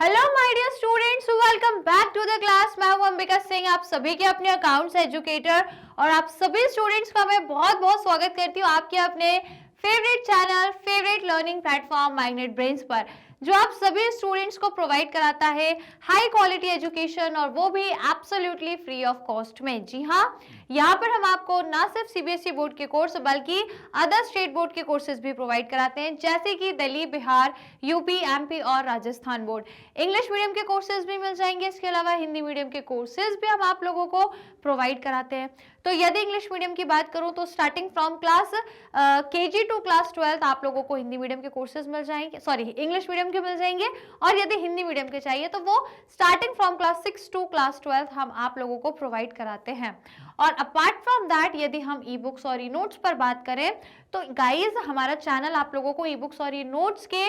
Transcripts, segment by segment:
Hello my dear students, welcome back to the class. मैं हूं अंबिका सिंह, आप सभी के अपने अकाउंट्स एजुकेटर और आप सभी स्टूडेंट्स का मैं बहुत बहुत स्वागत करती हूं आपके अपने favourite channel, favourite learning platform magnet brains पर, जो आप सभी स्टूडेंट्स को प्रोवाइड कराता है हाई क्वालिटी एजुकेशन और वो भी एब्सोल्युटली फ्री ऑफ कॉस्ट में। जी हाँ, यहाँ पर हम आपको ना सिर्फ सीबीएसई बोर्ड के कोर्स बल्कि अदर स्टेट बोर्ड के कोर्सेज भी प्रोवाइड कराते हैं, जैसे कि दिल्ली, बिहार, यूपी, एमपी और राजस्थान बोर्ड। इंग्लिश मीडियम के कोर्सेज भी मिल जाएंगे, इसके अलावा हिंदी मीडियम के कोर्सेज भी हम आप लोगों को प्रोवाइड कराते हैं। तो यदि इंग्लिश मीडियम की बात करूं तो starting from class KG to class 12 आप लोगों को हिंदी मीडियम के कोर्सेज मिल जाएंगे, सॉरी इंग्लिश मीडियम के मिल जाएंगे। और यदि हिंदी मीडियम के चाहिए तो वो starting from class 6 to class 12 हम आप लोगों को प्रोवाइड कराते हैं। और अपार्ट फ्रॉम दैट यदि हम ई बुक्स और ई नोट्स पर बात करें तो गाइज हमारा चैनल आप लोगों को ई बुक्स और ई नोट्स के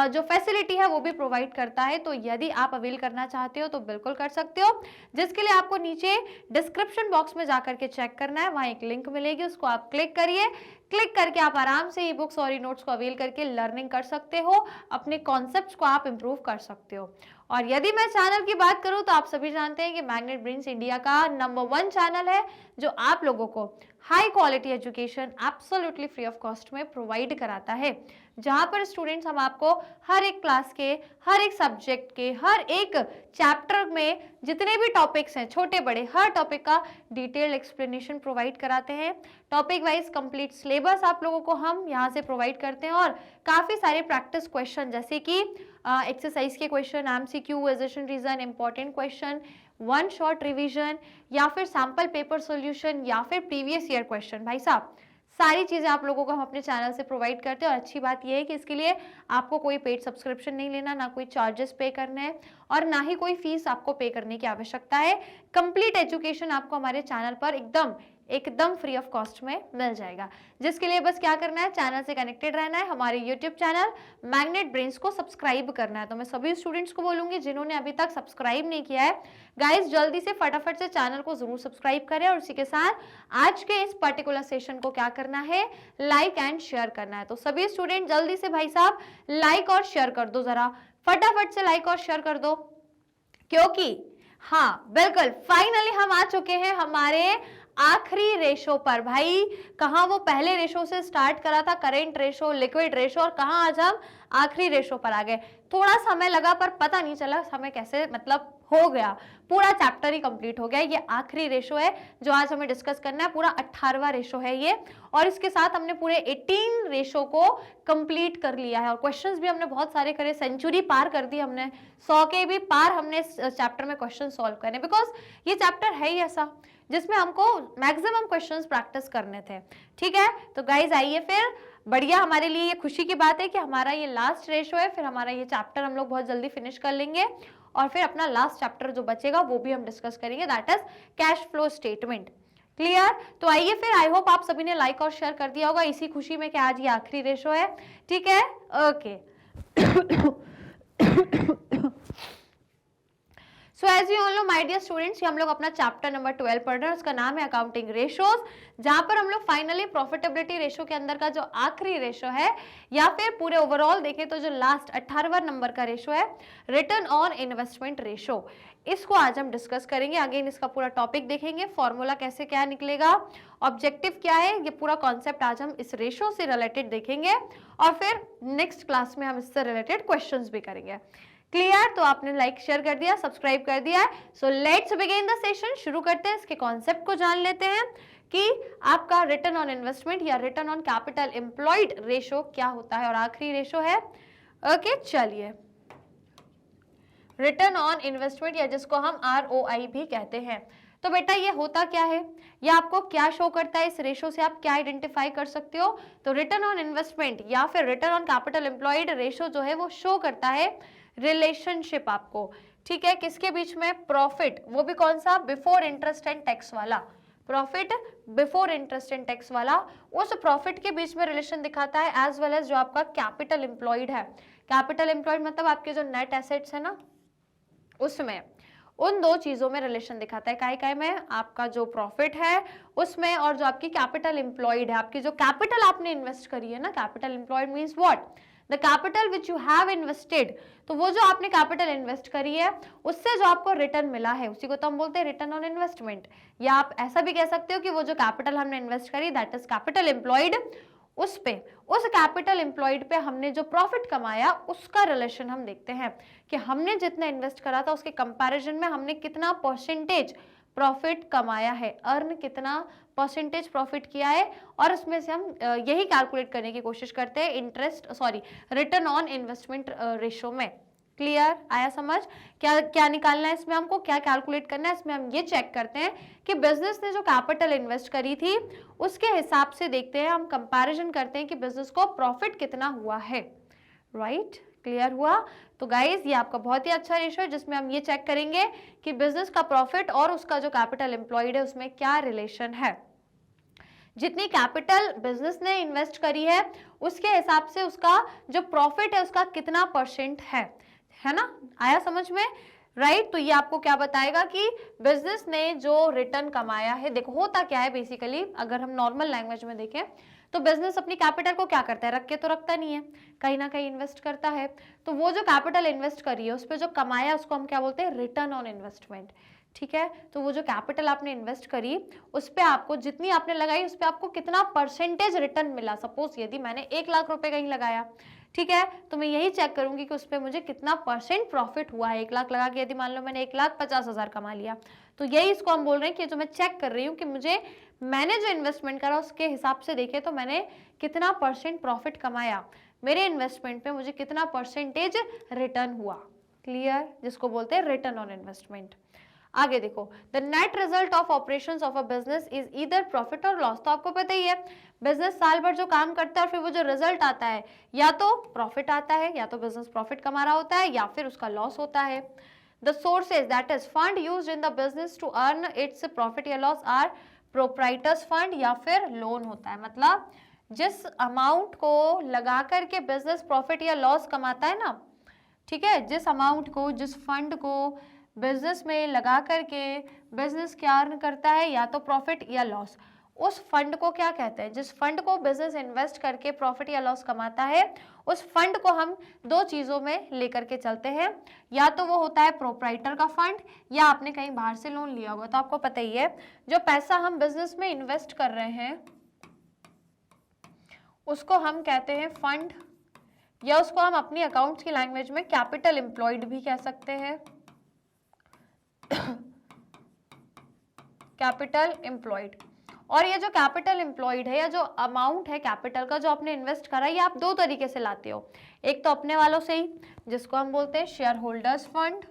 जो फैसिलिटी है वो भी प्रोवाइड करता है। तो यदि आप अवेल करना चाहते हो तो बिल्कुल कर सकते हो, जिसके लिए आपको नीचे डिस्क्रिप्शन बॉक्स में जाकर के चेक करना है, वहां एक लिंक मिलेगी, उसको आप क्लिक करिए। क्लिक करके आप आराम से ई बुक्स और ई नोट्स को अवेल करके लर्निंग कर सकते हो, अपने कॉन्सेप्ट्स को आप इंप्रूव कर सकते हो। और यदि मैं चैनल की बात करूं तो आप सभी जानते हैं कि मैग्नेट ब्रेन्स इंडिया का नंबर 1 चैनल है जो आप लोगों को high quality education absolutely free of cost में प्रोवाइड कराता है, जहां पर स्टूडेंट्स हम आपको हर एक क्लास के, हर एक सब्जेक्ट के, हर एक चैप्टर में जितने भी टॉपिक्स हैं छोटे बड़े, हर टॉपिक का डिटेल्ड एक्सप्लेनेशन प्रोवाइड कराते हैं। टॉपिक वाइज कंप्लीट सिलेबस आप लोगों को हम यहाँ से प्रोवाइड करते हैं और काफी सारे प्रैक्टिस क्वेश्चन, जैसे कि एक्सरसाइज के question, MCQ, assertion reason, important question, one short revision या फिर सैंपल पेपर सॉल्यूशन या फिर प्रीवियस ईयर क्वेश्चन, भाई साहब सारी चीजें आप लोगों को हम अपने चैनल से प्रोवाइड करते हैं। और अच्छी बात यह है कि इसके लिए आपको कोई पेड सब्सक्रिप्शन नहीं लेना, ना कोई चार्जेस पे करने हैं और ना ही कोई फीस आपको पे करने की आवश्यकता है। कंप्लीट एजुकेशन आपको हमारे चैनल पर एकदम फ्री ऑफ कॉस्ट में मिल जाएगा, जिसके लिए बस क्या करना है, चैनल से कनेक्टेड रहना है, हमारे यूट्यूब चैनल मैग्नेट ब्रेन्स को सब्सक्राइब करना है। तो मैं सभी स्टूडेंट्स को बोलूंगी जिन्होंने अभी तक सब्सक्राइब नहीं किया है, गाइस जल्दी से फटाफट से चैनल को जरूर सब्सक्राइब करें और इसी के साथ आज के इस पर्टिकुलर सेशन को क्या करना है, लाइक एंड शेयर करना है। तो सभी स्टूडेंट जल्दी से भाई साहब लाइक और शेयर कर दो, जरा फटाफट से लाइक और शेयर कर दो, क्योंकि हाँ बिल्कुल फाइनली हम आ चुके हैं हमारे आखिरी रेशो पर। भाई कहाँ वो पहले रेशो से स्टार्ट करा था, करेंट रेशो, लिक्विड रेशो, और कहाँ आज हम आखिरी रेशो पर आ गए। थोड़ा समय लगा पर पता नहीं चला समय कैसे मतलब हो गया, पूरा चैप्टर ही कंप्लीट हो गया। ये आखिरी रेशो है जो आज हमें डिस्कस करना है, पूरा 18वां रेशो है ये, और इसके साथ हमने पूरे 18 रेशो को कंप्लीट कर लिया है और क्वेश्चंस भी हमने बहुत सारे करे, सेंचुरी पार कर दी हमने, 100 के भी पार हमने इस चैप्टर में क्वेश्चन सॉल्व करने, बिकॉज ये चैप्टर है ही ऐसा जिसमें हमको मैक्सिमम क्वेश्चंस प्रैक्टिस करने थे। ठीक है, तो गाइज आइए फिर, बढ़िया, हमारे लिए ये खुशी की बात है कि हमारा ये लास्ट रेशो है, फिर हमारा ये चैप्टर हम लोग बहुत जल्दी फिनिश कर लेंगे और फिर अपना लास्ट चैप्टर जो बचेगा वो भी हम डिस्कस करेंगे, that is cash flow statement. Clear? तो आइए फिर, आई होप आप सभी ने लाइक और शेयर कर दिया होगा इसी खुशी में कि आज ये आखिरी रेशो है। ठीक है, okay. So as you all know my dear students, हम लोग अपना चैप्टर नंबर 12 पढ़ रहे हैं, उसका नाम है अकाउंटिंग रेशोज, जहां पर हम लोग फाइनली प्रॉफिटेबिलिटी रेशो के अंदर का जो आखिरी रेशो है या फिर पूरे ओवरऑल देखें तो जो लास्ट 18वां नंबर का रेशो है, रिटर्न ऑन इन्वेस्टमेंट रेशो, इसको आज हम डिस्कस करेंगे। अगेन इसका पूरा टॉपिक देखेंगे, फॉर्मूला कैसे क्या निकलेगा, ऑब्जेक्टिव क्या है, ये पूरा कॉन्सेप्ट आज हम इस रेशो से रिलेटेड देखेंगे और फिर नेक्स्ट क्लास में हम इससे रिलेटेड क्वेश्चंस भी करेंगे। क्लियर? तो आपने लाइक शेयर कर दिया, सब्सक्राइब कर दिया है, so let's begin the session. शुरू करते हैं, इसके कॉन्सेप्ट को जान लेते हैं कि आपका रिटर्न ऑन इन्वेस्टमेंट या return on capital employed ratio क्या होता है और आखिरी रेशो है। ओके, चलिए, रिटर्न ऑन इन्वेस्टमेंट या जिसको हम ROI भी कहते हैं। तो बेटा ये होता क्या है, या आपको क्या शो करता है, इस रेशो से आप क्या आइडेंटिफाई कर सकते हो। तो रिटर्न ऑन इन्वेस्टमेंट या फिर return on capital employed ratio जो है वो शो करता है रिलेशनशिप आपको, ठीक है, किसके बीच में, प्रॉफिट, वो भी कौन सा, बिफोर इंटरेस्ट एंड टैक्स वाला, profit before interest and tax वाला, उस प्रॉफिट के बीच में रिलेशन दिखाता है, एज वेल एज जो आपका कैपिटल एम्प्लॉयड है। कैपिटल एम्प्लॉयड मतलब आपके जो नेट एसेट्स है ना, उसमें उन दो चीजों में रिलेशन दिखाता है, काय में, आपका जो प्रॉफिट है उसमें और जो आपकी कैपिटल एम्प्लॉयड है, आपकी जो कैपिटल आपने इन्वेस्ट करी है ना, capital employed means what, the capital which you have invested, तो वो जो आपने कैपिटल इन्वेस्ट करी है उससे जो आपको रिटर्न मिला है उसी को तो हम बोलते हैं रिटर्न ऑन इन्वेस्टमेंट। या आप ऐसा भी कह सकते हो कि वो जो कैपिटल हमने इन्वेस्ट करी दैट इज कैपिटल एम्प्लॉयड, उस कैपिटल एम्प्लॉयड पे हमने जो प्रॉफिट कमाया उसका रिलेशन हम देखते हैं कि हमने जितना इन्वेस्ट करा था उसके कंपैरिजन में हमने कितना परसेंटेज प्रॉफिट कमाया है, अर्न कितना परसेंटेज प्रॉफिट किया है, और उसमें से हम यही कैलकुलेट करने की कोशिश करते हैं रिटर्न ऑन इन्वेस्टमेंट रेशो में। क्लियर, आया समझ? क्या क्या निकालना है इसमें, हमको क्या कैलकुलेट करना है इसमें? हम ये चेक करते हैं कि बिजनेस ने जो कैपिटल इन्वेस्ट करी थी उसके हिसाब से देखते हैं, हम कंपैरिजन करते हैं कि बिजनेस को प्रॉफिट कितना हुआ है। राइट, क्लियर हुआ? तो गाइज ये आपका बहुत ही अच्छा रेशो है जिसमें हम ये चेक करेंगे कि बिजनेस का प्रॉफिट और उसका जो कैपिटल एम्प्लॉयड है उसमें क्या रिलेशन है। जितनी कैपिटल बिजनेस ने इन्वेस्ट करी है उसके हिसाब से उसका जो प्रॉफिट है उसका कितना परसेंट है ना? आया समझ में? राइट, तो ये आपको क्या बताएगा कि बिजनेस ने जो रिटर्न कमाया है, देखो होता क्या है बेसिकली, अगर हम नॉर्मल लैंग्वेज में देखें तो बिजनेस अपनी कैपिटल को क्या करता है, रख के तो रखता नहीं है, कहीं ना कहीं इन्वेस्ट करता है। तो वो जो कैपिटल इन्वेस्ट करी है उस पर जो कमाया उसको हम क्या बोलते हैं, रिटर्न ऑन इन्वेस्टमेंट। ठीक है, तो वो जो कैपिटल आपने इन्वेस्ट करी उस पर आपको जितनी आपने लगाई उस पर आपको कितना परसेंटेज रिटर्न मिला। सपोज यदि मैंने 1 लाख रुपए कहीं लगाया, ठीक है, तो मैं यही चेक करूंगी कि उस पर मुझे कितना परसेंट प्रॉफिट हुआ है। 1 लाख लगा के यदि मान लो मैंने 1,50,000 कमा लिया, तो यही इसको हम बोल रहे हैं कि जो मैं चेक कर रही हूँ कि मैंने जो इन्वेस्टमेंट करा उसके हिसाब से देखे तो मैंने कितना परसेंट प्रॉफिट कमाया, मेरे इन्वेस्टमेंट पे मुझे कितना परसेंटेज रिटर्न हुआ। क्लियर, जिसको बोलते हैं रिटर्न ऑन इन्वेस्टमेंट। आगे देखो, the net result of operations of a business is either profit और लॉस। तो आपको पता ही है बिजनेस साल भर जो काम करता है और फिर वो जो रिजल्ट आता है या तो प्रॉफिट आता है, या तो बिजनेस प्रॉफिट कमा रहा होता है, या फिर उसका लॉस होता है। The sources that is fund used in the business to earn its profit या लॉस आर प्रोप्राइटर्स फंड या फिर लोन होता है। मतलब जिस अमाउंट को लगा करके बिजनेस प्रॉफिट या लॉस कमाता है ना, ठीक है, जिस अमाउंट को, जिस फंड को बिजनेस में लगा करके बिजनेस क्या अर्न करता है, या तो प्रॉफिट या लॉस, उस फंड को क्या कहते हैं? जिस फंड को बिजनेस इन्वेस्ट करके प्रॉफिट या लॉस कमाता है उस फंड को हम 2 चीजों में लेकर के चलते हैं, या तो वो होता है प्रोप्राइटर का फंड, या आपने कहीं बाहर से लोन लिया होगा। तो आपको पता ही है जो पैसा हम बिजनेस में इन्वेस्ट कर रहे हैं उसको हम कहते हैं फंड, या उसको हम अपनी अकाउंट्स की लैंग्वेज में कैपिटल एम्प्लॉयड भी कह सकते हैं। कैपिटल एम्प्लॉयड, और ये जो कैपिटल एम्प्लॉयड है या जो अमाउंट है कैपिटल का जो आपने इन्वेस्ट करा, ये आप 2 तरीके से लाते हो। एक तो अपने वालों से ही, जिसको हम बोलते हैं share holders fund,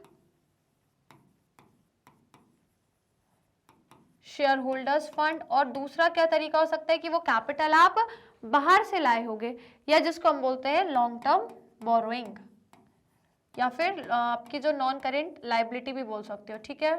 share holders fund, और दूसरा क्या तरीका हो सकता है कि वो कैपिटल आप बाहर से लाए होगे, या जिसको हम बोलते हैं लॉन्ग टर्म बोरोइंग, या फिर आपकी जो नॉन करेंट लाइबिलिटी भी बोल सकते हो। ठीक है,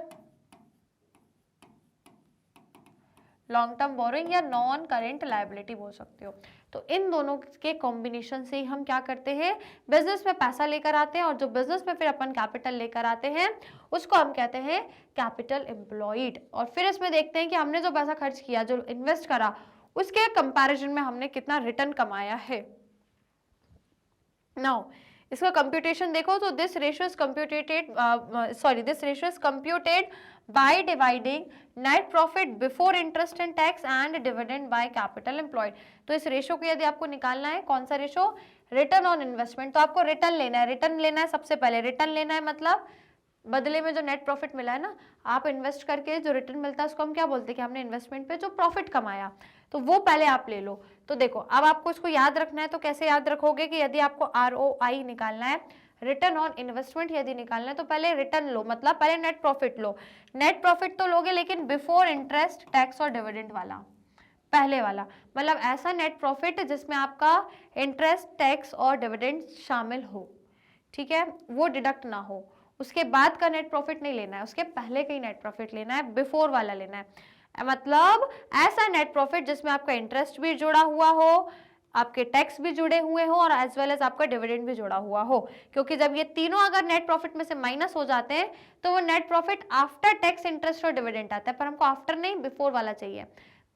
लॉन्ग टर्म बोरोइंग या नॉन करेंट लायबिलिटी बोल सकते हो। तो इन दोनों के कॉम्बिनेशन से ही हम क्या करते हैं, बिजनेस में पैसा लेकर आते हैं, और जो बिजनेस में फिर अपन कैपिटल लेकर आते हैं उसको हम कहते हैं कैपिटल एम्प्लॉयड। और फिर इसमें देखते हैं कि हमने जो पैसा खर्च किया, जो इन्वेस्ट करा, उसके कंपैरिजन में हमने कितना रिटर्न कमाया है। नाउ इसका कंप्यूटेशन देखो तो this ratio is computed by dividing net profit before interest and tax and dividend by capital employed। तो इस रेशो को यदि आपको निकालना है, कौन सा रेशो, रिटर्न ऑन इन्वेस्टमेंट, तो आपको रिटर्न लेना है। रिटर्न लेना है, सबसे पहले रिटर्न लेना है, मतलब बदले में जो नेट प्रॉफिट मिला है ना, आप इन्वेस्ट करके जो रिटर्न मिलता है उसको हम क्या बोलते हैं कि हमने इन्वेस्टमेंट पे जो प्रॉफिट कमाया, तो वो पहले आप ले लो। तो देखो अब आपको इसको याद रखना है, तो कैसे याद रखोगे कि यदि आपको ROI निकालना है, रिटर्न ऑन इन्वेस्टमेंट यदि निकालना है, तो पहले रिटर्न लो, मतलब पहले नेट प्रॉफिट लो। नेट प्रॉफिट तो लोगे लेकिन बिफोर इंटरेस्ट, टैक्स और डिविडेंड वाला, पहले वाला, मतलब ऐसा नेट प्रॉफिट जिसमें आपका इंटरेस्ट, टैक्स और डिविडेंड शामिल हो। ठीक है, वो डिडक्ट ना हो। उसके बाद का नेट प्रॉफिट नहीं लेना है, उसके पहले का ही नेट प्रॉफिट लेना है, बिफोर वाला लेना है। मतलब ऐसा नेट प्रॉफिट जिसमें आपका इंटरेस्ट भी जुड़ा हुआ हो, आपके टैक्स भी जुड़े हुए हो, और एज वेल एज आपका डिविडेंड भी जुड़ा हुआ हो। क्योंकि जब ये तीनों अगर नेट प्रॉफिट में से माइनस हो जाते हैं तो वो net profit after tax, interest और डिविडेंड आता है, पर हमको आफ्टर नहीं बिफोर वाला चाहिए।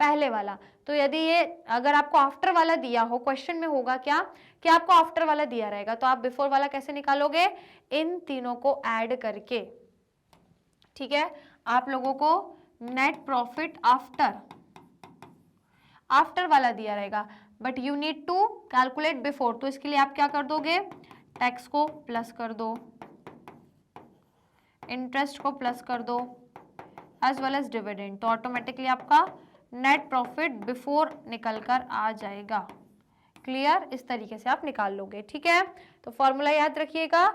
पहले वाला। तो यदि ये अगर आपको आफ्टर वाला दिया हो, क्वेश्चन में होगा क्या कि आपको आफ्टर वाला दिया रहेगा, तो आप बिफोर वाला कैसे निकालोगे, इन तीनों को ऐड करके, ठीक है। आप लोगों को नेट प्रॉफिट आफ्टर वाला दिया रहेगा, but you need to calculate before. तो इसके लिए आप क्या कर दोगे, टैक्स को प्लस कर दो, इंटरेस्ट को प्लस कर दो, एज वेल एज डिविडेंड, तो ऑटोमेटिकली आपका नेट प्रॉफिट बिफोर निकल कर आ जाएगा। क्लियर, इस तरीके से आप निकाल लोगे, ठीक है। तो फॉर्मूला याद रखिएगा,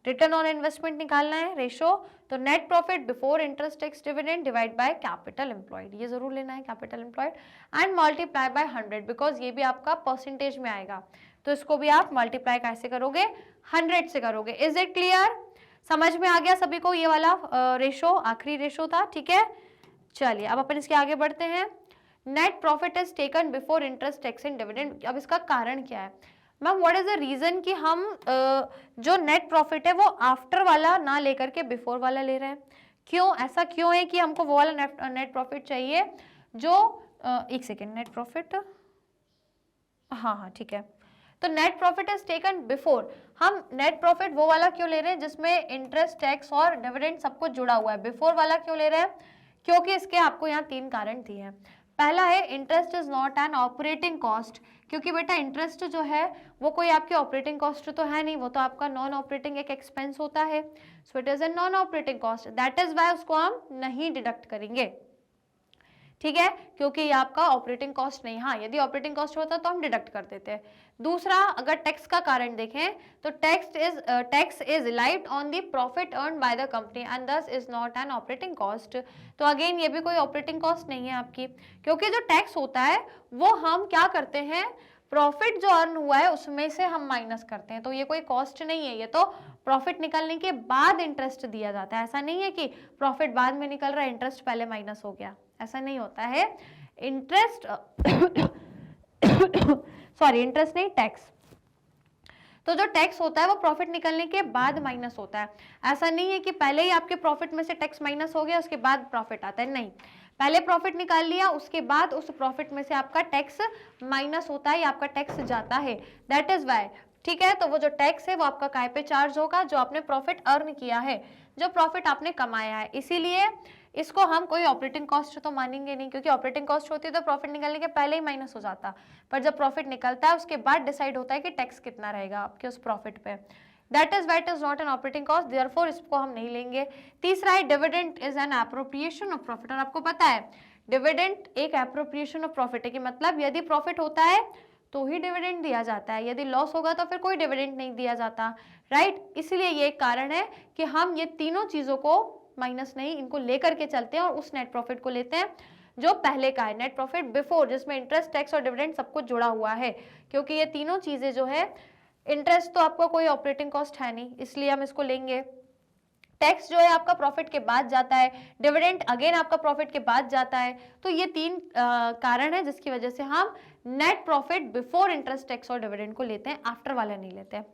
रिटर्न ऑन इन्वेस्टमेंट निकालना है, रेशो, तो net profit before interest tax dividend divide by capital employed, ये जरूर लेना है capital employed, and multiply by 100, because ये भी आपका परसेंटेज में आएगा, तो इसको भी आप मल्टीप्लाई कैसे करोगे, 100 से करोगे। इज इट क्लियर, समझ में आ गया सभी को, ये वाला रेशो आखिरी रेशो था, ठीक है। चलिए अब अपन इसके आगे बढ़ते हैं। Net profit is taken before interest tax and dividend, अब इसका कारण क्या है ma'am, what is the reason कि हम जो नेट प्रॉफिट है वो आफ्टर वाला ना लेकर के बिफोर वाला ले रहे हैं, क्यों, ऐसा क्यों है कि हमको वो वाला नेट प्रॉफिट चाहिए जो एक सेकेंड, नेट प्रॉफिट, हाँ ठीक है, तो net profit is taken before, हम नेट प्रॉफिट वो वाला क्यों ले रहे हैं जिसमें इंटरेस्ट टैक्स और डिविडेंड सब कुछ जुड़ा हुआ है, बिफोर वाला क्यों ले रहे हैं, क्योंकि इसके आपको यहाँ 3 कारण दिए हैं। पहला है interest is not an operating cost, क्योंकि बेटा इंटरेस्ट जो है वो कोई आपकी ऑपरेटिंग कॉस्ट तो है नहीं, वो तो आपका नॉन ऑपरेटिंग एक एक्सपेंस होता है, so it is a non operating cost, that is why उसको हम नहीं डिडक्ट करेंगे, ठीक है, क्योंकि ये आपका ऑपरेटिंग कॉस्ट नहीं, हाँ यदि ऑपरेटिंग कॉस्ट होता तो हम डिडक्ट कर देते हैं। दूसरा, अगर टैक्स का कारण देखें तो tax is light on the profit earn by the company and this is not an operating cost, तो अगेन ये भी कोई ऑपरेटिंग कॉस्ट नहीं है आपकी, क्योंकि जो टैक्स होता है वो हम क्या करते हैं, प्रॉफिट जो अर्न हुआ है उसमें से हम माइनस करते हैं, तो ये कोई कॉस्ट नहीं है, ये तो प्रॉफिट निकलने के बाद इंटरेस्ट दिया जाता है, ऐसा नहीं है कि प्रॉफिट बाद में निकल रहा है इंटरेस्ट पहले माइनस हो गया, ऐसा नहीं होता है। इंटरेस्ट सॉरी इंटरेस्ट नहीं, टैक्स, तो जो टैक्स होता है वो प्रॉफिट निकलने के बाद माइनस होता है, ऐसा नहीं है कि पहले ही आपके प्रॉफिट में से टैक्स माइनस हो गया उसके बाद प्रॉफिट आता है, नहीं, पहले प्रॉफिट निकाल लिया उसके बाद उस प्रॉफिट में से आपका टैक्स माइनस होता है या आपका टैक्स जाता है, दैट इज वाई, ठीक है। तो वो जो टैक्स है वो आपका काय पे चार्ज होगा, जो आपने प्रॉफिट अर्न किया है, जो प्रॉफिट आपने कमाया है, इसीलिए इसको हम कोई ऑपरेटिंग कॉस्ट तो मानेंगे नहीं, क्योंकि ऑपरेटिंग कॉस्ट होती है तो प्रॉफिट निकलने के पहले ही माइनस हो जाता, पर जब प्रॉफिट निकलता है उसके बाद डिसाइड होता है कि टैक्स कितना रहेगा आपके उस प्रॉफिट पे, that is why it is not an operating cost, therefore इसको हम नहीं लेंगे। तीसरा है dividend is an appropriation of profit, और आपको पता है डिविडेंड एक एप्रोप्रिएशन ऑफ प्रॉफिट है, कि मतलब यदि प्रॉफिट होता है तो ही डिविडेंड दिया जाता है, यदि लॉस होगा तो फिर कोई डिविडेंड नहीं दिया जाता, राइट। इसलिए ये एक कारण है कि हम ये तीनों चीजों को माइनस नहीं, इनको लेकर के चलते हैं और उस नेट प्रॉफिट को लेते हैं जो पहले का है, नेट प्रॉफिट बिफोर, जिसमें इंटरेस्ट टैक्स और डिविडेंड सब कुछ जुड़ा हुआ है, क्योंकि ये तीनों चीजें जो है, इंटरेस्ट तो आपको कोई ऑपरेटिंग कॉस्ट है नहीं इसलिए हम इसको लेंगे, टैक्स जो है आपका प्रॉफिट के बाद जाता है, डिविडेंड अगेन आपका प्रॉफिट के बाद जाता है, तो ये 3 कारण है जिसकी वजह से हम net profit before interest tax और डिविडेंड को लेते हैं, आफ्टर वाला नहीं लेते हैं।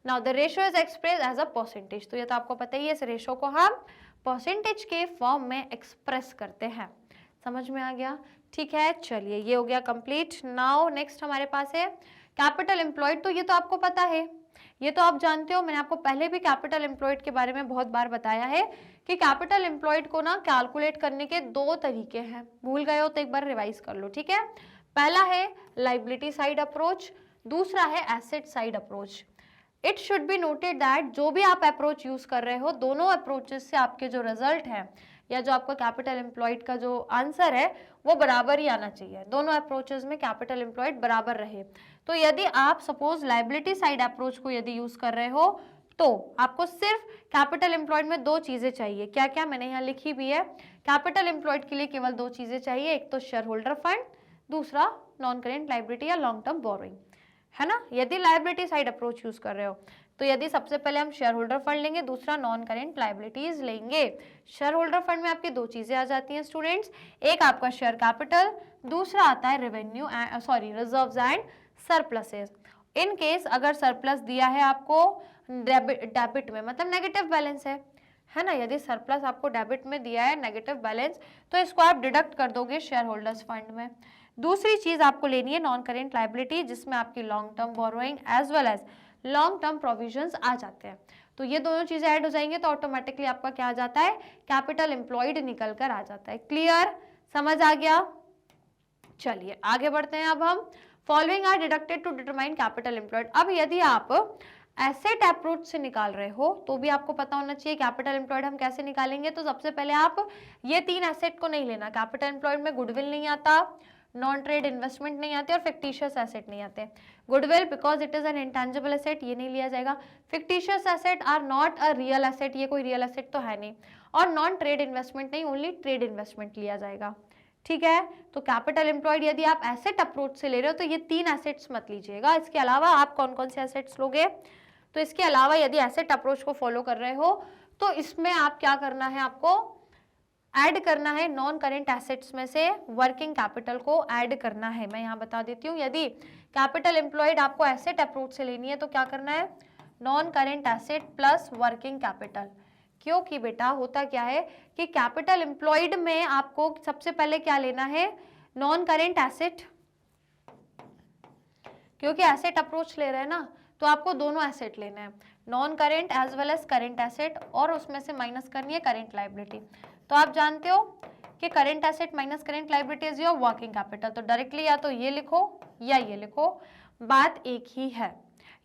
Now the ratio is express as a percentage, तो ये तो आपको पता ही है, इस रेशियो को हम परसेंटेज के फॉर्म में एक्सप्रेस करते हैं, समझ में आ गया, ठीक है। चलिए ये हो गया कंप्लीट। नाउ नेक्स्ट हमारे पास है कैपिटल एम्प्लॉयड, तो ये तो आपको पता है, ये तो आप जानते हो, मैंने आपको पहले भी कैपिटल एम्प्लॉयड के बारे में बहुत बार बताया है कि कैपिटल एम्प्लॉयड को ना कैलकुलेट करने के 2 तरीके हैं, भूल गए हो तो एक बार रिवाइज कर लो, ठीक है। पहला है लाइबिलिटी साइड अप्रोच, दूसरा है asset side approach. It should be noted that जो भी आप अप्रोच यूज कर रहे हो, दोनों अप्रोचेस से आपके जो रिजल्ट है या जो आपका कैपिटल एम्प्लॉयड का जो आंसर है वो बराबर ही आना चाहिए, दोनों अप्रोचेस में कैपिटल एम्प्लॉयड बराबर रहे। तो यदि आप सपोज लाइबिलिटी साइड अप्रोच को यदि यूज कर रहे हो तो आपको सिर्फ कैपिटल एम्प्लॉयड में 2 चीजें चाहिए, क्या क्या मैंने यहाँ लिखी भी है, कैपिटल एम्प्लॉयड के लिए केवल 2 चीजें चाहिए, एक तो शेयर होल्डर फंड, दूसरा नॉन करेंट लाइबिलिटी या लॉन्ग टर्म बोरोइंग, है ना। यदि लाइबिलिटी साइड अप्रोच यूज कर रहे हो तो यदि सबसे पहले हम शेयर होल्डर फंड लेंगे, दूसरा नॉन करेंट लाइबिलिटीज लेंगे। शेयर होल्डर फंड में आपकी 2 चीजें आ जाती हैं स्टूडेंट्स, एक आपका शेयर कैपिटल, दूसरा आता है revenue reserves and surpluses. In case अगर सरप्लस दिया है आपको डेबिट में, मतलब नेगेटिव बैलेंस है, है ना। यदि सरप्लस आपको डेबिट में दिया है, नेगेटिव बैलेंस, तो इसको आप डिडक्ट कर दोगे शेयर होल्डर्स फंड में। दूसरी चीज आपको लेनी है नॉन करेंट लायबिलिटी, जिसमें आपकी long term borrowing as well as long term provisions आ जाते हैं। तो ये दोनों चीजें ऐड हो जाएंगे तो ऑटोमेटिकली आपका क्या आ जाता है, कैपिटल एम्प्लॉयड निकल कर आ जाता है। क्लियर, समझ आ गया। चलिए आगे बढ़ते हैं अब हम। Following are deducted to determine capital employed. अब यदि आप एसेट अप्रोच से निकाल रहे हो तो भी आपको पता होना चाहिए कैपिटल एम्प्लॉयड हम कैसे निकालेंगे। तो सबसे पहले आप ये 3 एसेट को नहीं लेना। कैपिटल एम्प्लॉयड में गुडविल नहीं आता, नॉन ट्रेड इन्वेस्टमेंट नहीं आते और फिक्टिशियस एसेट नहीं आते। Goodwill because it is an intangible asset, ये नहीं लिया जाएगा। Fictitious asset are not a real asset, ये कोई रियल एसेट तो है नहीं। और नॉन ट्रेड इन्वेस्टमेंट नहीं, ओनली ट्रेड इन्वेस्टमेंट लिया जाएगा। ठीक है, तो कैपिटल एम्प्लॉयड यदि आप एसेट अप्रोच से ले रहे हो तो ये 3 एसेट्स मत लीजिएगा। इसके अलावा आप कौन कौन से एसेट्स लोगे, तो इसके अलावा यदि एसेट अप्रोच को फॉलो कर रहे हो तो इसमें आप क्या करना है, आपको ऐड करना है नॉन करेंट एसेट्स में से वर्किंग कैपिटल को ऐड करना है। मैं यहाँ बता देती हूँ, यदि कैपिटल एम्प्लॉयड आपको एसेट अप्रोच से लेनी है तो क्या करना है, non current asset plus working capital. क्योंकि बेटा होता क्या है कि कैपिटल एम्प्लॉयड में आपको सबसे पहले क्या लेना है, नॉन करेंट एसेट, क्योंकि एसेट अप्रोच ले रहे हैं ना तो आपको दोनों एसेट लेना है, non current as well as current asset, और उसमें से माइनस करनी है करेंट लायबिलिटी। तो आप जानते हो कि current asset minus current liability is your working capital. तो डायरेक्टली या तो ये लिखो या ये लिखो, बात एक ही है।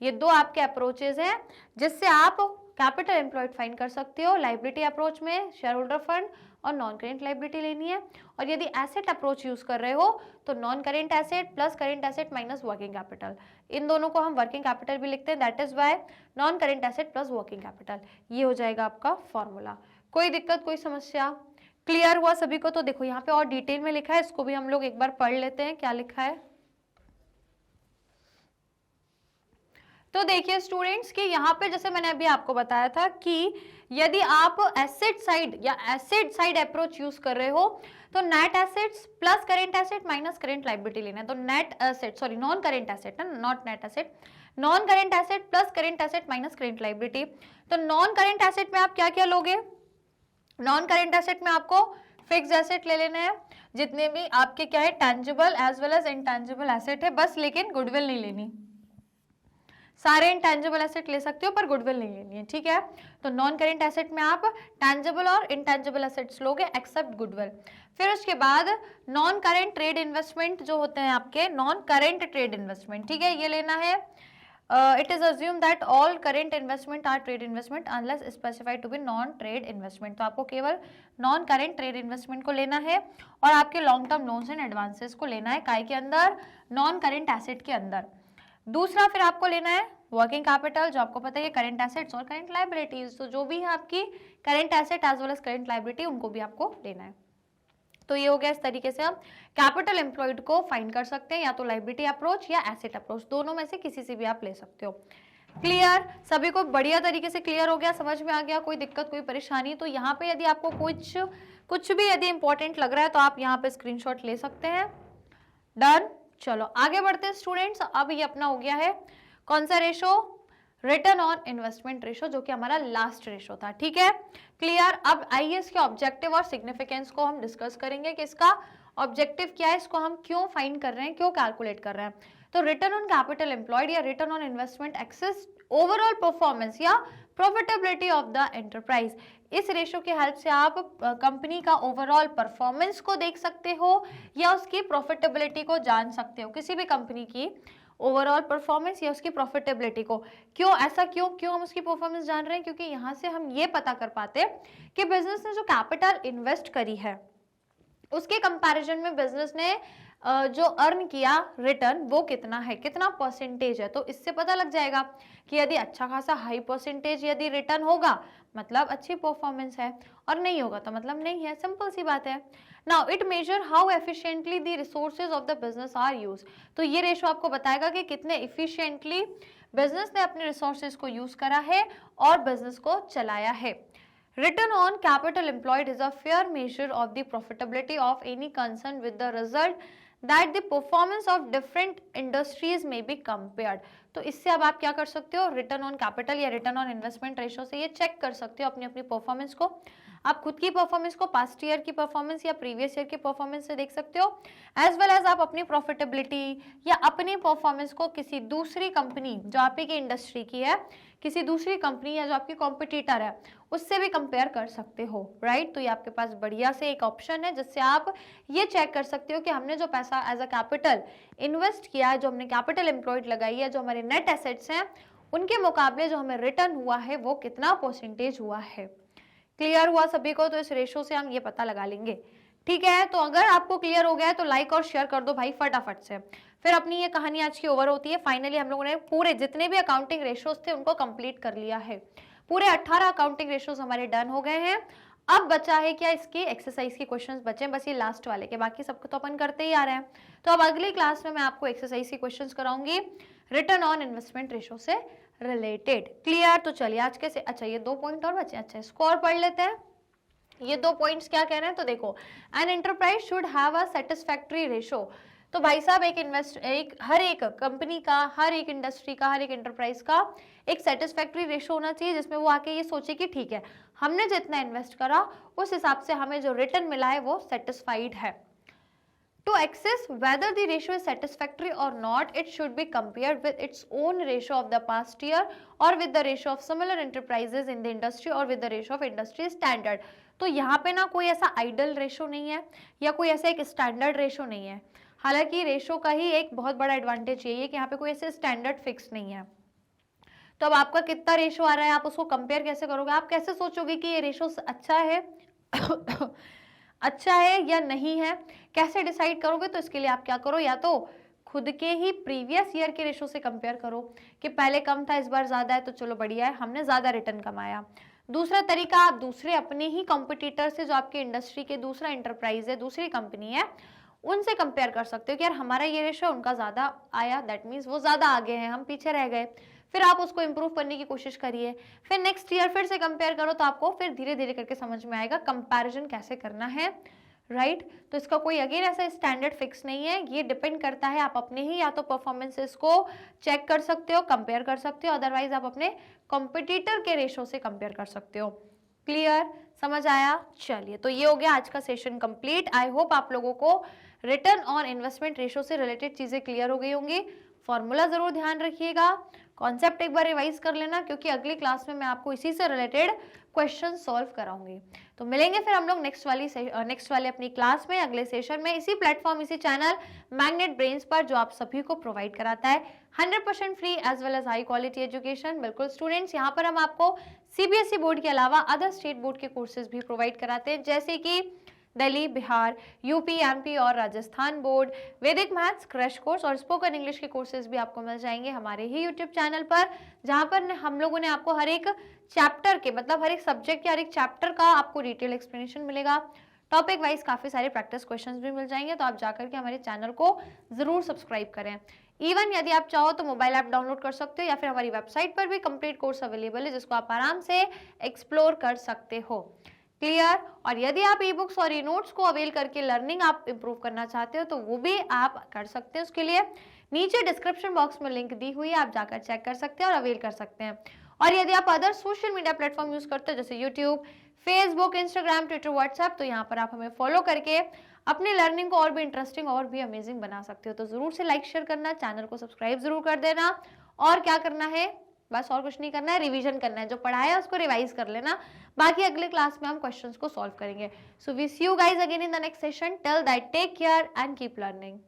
ये दो आपके अप्रोचेज हैं जिससे आप कैपिटल एम्प्लॉयड फाइंड कर सकते हो। लायबिलिटी अप्रोच में शेयर होल्डर फंड और नॉन करेंट लायबिलिटी लेनी है, और यदि एसेट अप्रोच यूज कर रहे हो तो non current asset plus current asset minus working capital. इन दोनों को हम वर्किंग कैपिटल भी लिखते हैं, that is why non current asset plus working capital. ये हो जाएगा आपका फॉर्मूला। कोई दिक्कत, कोई समस्या, क्लियर हुआ सभी को। तो देखो यहाँ पे और डिटेल में लिखा है, इसको भी हम लोग एक बार पढ़ लेते हैं क्या लिखा है। तो देखिए स्टूडेंट्स कि यहाँ पे जैसे मैंने अभी आपको बताया था कि यदि आप एसेट साइड या एसेट साइड अप्रोच यूज कर रहे हो तो net assets plus current asset minus current liability लेना है। तो net asset, sorry non current asset है, not net asset, non current asset plus current asset minus current liability. तो नॉन करेंट एसेट में आप क्या क्या लोगे, नॉन करेंट एसेट में आपको फिक्स एसेट ले लेना है, जितने भी आपके क्या है tangible as well as intangible asset है बस, लेकिन गुडविल नहीं लेनी। सारे इंटेंजिबल एसेट ले सकते हो पर गुडविल नहीं लेनी है, ठीक है। तो नॉन करेंट एसेट में आप टेंजिबल और इंटेंजिबल एसेट्स लोगे एक्सेप्ट गुडविल। फिर उसके बाद नॉन करेंट ट्रेड इन्वेस्टमेंट जो होते हैं आपके, नॉन करेंट ट्रेड इन्वेस्टमेंट, ठीक है, ये लेना है। It is assume that all current investment are trade investment unless specified to be non trade investment. तो आपको केवल नॉन करेंट ट्रेड इन्वेस्टमेंट को लेना है और आपके long term loans and advances को लेना है काय के अंदर, नॉन करेंट एसेट के अंदर। दूसरा फिर आपको लेना है वर्किंग कैपिटल, जो आपको पता है करेंट एसेट्स और करेंट लायबिलिटीज, तो जो भी है आपकी current asset as well as current liability उनको भी आपको लेना है। तो ये हो गया, इस तरीके से हम कैपिटल एम्प्लॉयड को फाइंड कर सकते हैं, या तो लायबिलिटी अप्रोच या एसेट अप्रोच, दोनों में से किसी से भी आप ले सकते हो। क्लियर, सभी को बढ़िया तरीके से क्लियर हो गया, समझ में आ गया, कोई दिक्कत कोई परेशानी। तो यहाँ पे यदि आपको कुछ भी यदि इंपॉर्टेंट लग रहा है तो आप यहाँ पे स्क्रीनशॉट ले सकते हैं। डन, चलो आगे बढ़ते हैं स्टूडेंट्स। अब ये अपना हो गया है कौन सा ratio, return on investment ratio, जो कि हमारा लास्ट रेशो था, ठीक है। क्लियर, अब आइए इसके ऑब्जेक्टिव और सिग्निफिकेंस को हम डिस्कस करेंगे कि इसका ऑब्जेक्टिव क्या है, इसको हम क्यों फाइंड कर रहे हैं, क्यों कैलकुलेट कर रहे हैं। तो रिटर्न ऑन कैपिटल एम्प्लॉयड या return on investment assess overall performance या प्रॉफिटेबिलिटी ऑफ द एंटरप्राइज। इस रेशो के हेल्प से आप कंपनी का ओवरऑल परफॉर्मेंस को देख सकते हो या उसकी प्रॉफिटेबिलिटी को जान सकते हो, किसी भी कंपनी की ओवरऑल परफॉर्मेंस या उसकी प्रॉफिटेबिलिटी को। क्यों ऐसा, क्यों हम उसकी परफॉर्मेंस जान रहे हैं, क्योंकि यहाँ से हम ये पता कर पाते हैं कि बिजनेस ने जो कैपिटल इन्वेस्ट करी है उसके कंपैरिजन में बिजनेस ने जो अर्न किया रिटर्न वो कितना है, कितना परसेंटेज है। तो इससे पता लग जाएगा कि यदि अच्छा खासा हाई परसेंटेज यदि रिटर्न होगा मतलब अच्छी परफॉर्मेंस है, और नहीं होगा तो मतलब नहीं है, सिंपल सी बात है। Now it measure how efficiently the resources of the business are use. तो ये रेशो आपको बताएगा कि कितने इफिशिएंटली बिजनेस ने अपने रिसोर्सेज को यूज करा है और बिजनेस को चलाया है। Return on capital employed is a fair measure of the profitability of any concern with the result that the performance of different industries में बी कंपेयर्ड। तो इससे अब आप क्या कर सकते हो, रिटर्न ऑन कैपिटल या रिटर्न ऑन इन्वेस्टमेंट रेशियो से ये चेक कर सकते हो अपनी अपनी परफॉर्मेंस को। आप खुद की परफॉर्मेंस को पास्ट ईयर की परफॉर्मेंस या प्रीवियस ईयर की परफॉर्मेंस से देख सकते हो, एज वेल एज आप अपनी प्रॉफिटेबिलिटी या अपनी परफॉर्मेंस को किसी दूसरी कंपनी जो आपकी इंडस्ट्री की है, किसी दूसरी कंपनी या जो आपकी कॉम्पिटिटर है उससे भी कंपेयर कर सकते हो, राइट। तो ये आपके पास बढ़िया से एक ऑप्शन है जिससे आप ये चेक कर सकते हो कि हमने जो पैसा एज अ कैपिटल इन्वेस्ट किया है, जो हमने कैपिटल एम्प्लॉयड लगाई है, जो हमारे नेट एसेट्स हैं, उनके मुकाबले जो हमें रिटर्न हुआ है वो कितना परसेंटेज हुआ है। क्लियर हुआ सभी को? तो इस रेशो से हम ये पता लगा लेंगे, ठीक है। तो अगर आपको क्लियर हो गया है तो लाइक और शेयर कर दो भाई फटाफट से। फिर अपनी ये कहानी आज की ओवर होती है। फाइनली हम लोगों ने पूरे जितने भी अकाउंटिंग रेशोज थे उनको कंप्लीट कर लिया है। पूरे 18 अकाउंटिंग रेशोज हमारे डन हो गए हैं। अब बचा है क्या, इसकी एक्सरसाइज के क्वेश्चंस बचे बस ये लास्ट वाले के, बाकी सबको तो अपन करते ही आ रहे हैं। तो अब अगली क्लास में मैं आपको एक्सरसाइज के क्वेश्चंस कराऊंगी रिटर्न ऑन इन्वेस्टमेंट रेशो से रिलेटेड। क्लियर? तो चलिए आज के से, अच्छा ये 2 पॉइंट और बचे, अच्छा स्कोर पढ़ लेते हैं। ये 2 पॉइंट्स क्या कह रहे हैं, तो देखो an enterprise should have a satisfactory ratio. तो भाई साहब हर एक कंपनी का, हर एक इंडस्ट्री का, हर एक एंटरप्राइज का एक सेटिस्फैक्टरी रेशो होना चाहिए जिसमें वो आके ये सोचे कि ठीक है हमने जितना इन्वेस्ट करा उस हिसाब से हमें जो रिटर्न मिला है वो सेटिस्फाइड है। To assess whether the ratio is satisfactory or not, it should be compared with its own ratio of the past year or with the ratio of similar enterprises in the industry or with the ratio of industry standard। तो यहाँ पे ना कोई ऐसा idol ratio नहीं है या कोई ऐसा एक स्टैंडर्ड रेशो नहीं है। हालांकि रेशो का ही एक बहुत बड़ा एडवांटेज ये है कि यहाँ पे कोई ऐसे स्टैंडर्ड फिक्स नहीं है। तो अब आपका कितना रेशो आ रहा है, आप उसको कंपेयर कैसे करोगे, आप कैसे सोचोगे कि ये रेशो अच्छा है अच्छा है या नहीं है, कैसे डिसाइड करोगे? तो इसके लिए आप क्या करो, या तो खुद के ही प्रीवियस ईयर के रेशो से कंपेयर करो कि पहले कम था इस बार ज्यादा है तो चलो बढ़िया है हमने ज्यादा रिटर्न कमाया। दूसरा तरीका, आप दूसरे अपने ही कॉम्पिटिटर से जो आपकी इंडस्ट्री के दूसरा एंटरप्राइज है, दूसरी कंपनी है, उनसे कंपेयर कर सकते हो कि यार हमारा ये रेशो उनका ज्यादा आया, दैट मीन्स वो ज्यादा आगे हैं, हम पीछे रह गए। फिर आप उसको इंप्रूव करने की कोशिश करिए, फिर नेक्स्ट ईयर फिर से कंपेयर करो तो आपको फिर धीरे धीरे करके समझ में आएगा कंपैरिजन कैसे करना है, राइट। तो इसका कोई अगेन ऐसा स्टैंडर्ड फिक्स नहीं है, ये डिपेंड करता है आप अपने ही या तो परफॉर्मेंसेस को चेक कर सकते हो, कंपेयर कर सकते हो, अदरवाइज आप अपने कॉम्पिटिटर के रेशो से कंपेयर कर सकते हो। क्लियर? समझ आया? चलिए तो ये हो गया आज का सेशन कंप्लीट। आई होप आप लोगों को रिटर्न ऑन इन्वेस्टमेंट रेशो से रिलेटेड चीजें क्लियर हो गई होंगी। फॉर्मूला जरूर ध्यान रखिएगा, कॉन्सेप्ट एक बार रिवाइज कर लेना क्योंकि अगली क्लास में मैं आपको इसी से रिलेटेड क्वेश्चन सॉल्व कराऊंगी। तो मिलेंगे फिर हम लोग नेक्स्ट वाले अपनी क्लास में, अगले सेशन में, इसी प्लेटफॉर्म, इसी चैनल मैग्नेट ब्रेन्स पर जो आप सभी को प्रोवाइड कराता है 100% free as well as high quality education. बिल्कुल स्टूडेंट्स, यहाँ पर हम आपको CBSE बोर्ड के अलावा अदर स्टेट बोर्ड के कोर्सेज भी प्रोवाइड कराते हैं जैसे कि दिल्ली, बिहार, यूपी, MP और Rajasthan board, Vedic maths crash course और स्पोकन इंग्लिश के कोर्सेज भी आपको मिल जाएंगे हमारे ही यूट्यूब चैनल पर, जहां पर हम लोगों ने आपको हर एक चैप्टर के, मतलब हर एक सब्जेक्ट के हर एक चैप्टर का आपको डिटेल एक्सप्लेनेशन मिलेगा। टॉपिक वाइज काफी सारे प्रैक्टिस क्वेश्चंस भी मिल जाएंगे, तो आप जाकर के हमारे चैनल को जरूर सब्सक्राइब करें। इवन यदि आप चाहो तो मोबाइल ऐप डाउनलोड कर सकते हो या फिर हमारी वेबसाइट पर भी कंप्लीट कोर्स अवेलेबल है जिसको आप आराम से एक्सप्लोर कर सकते हो। क्लियर? और यदि आप ई बुक्स और ई नोट्स को अवेल करके लर्निंग आप इंप्रूव करना चाहते हो तो वो भी आप कर सकते हैं। उसके लिए नीचे डिस्क्रिप्शन बॉक्स में लिंक दी हुई है, आप जाकर चेक कर सकते हैं और अवेल कर सकते हैं। और यदि आप other social media platform use करते हो जैसे YouTube, Facebook, Instagram, Twitter, WhatsApp, तो यहाँ पर आप हमें फॉलो करके अपनी लर्निंग को और भी इंटरेस्टिंग और भी अमेजिंग बना सकते हो। तो जरूर से लाइक शेयर करना, चैनल को सब्सक्राइब जरूर कर देना, और क्या करना है, बस और कुछ नहीं करना है, रिवीजन करना है, जो पढ़ाया है उसको रिवाइज कर लेना। बाकी अगले क्लास में हम क्वेश्चंस को सॉल्व करेंगे। So we see you guys again in the next session. Till that take care and keep learning.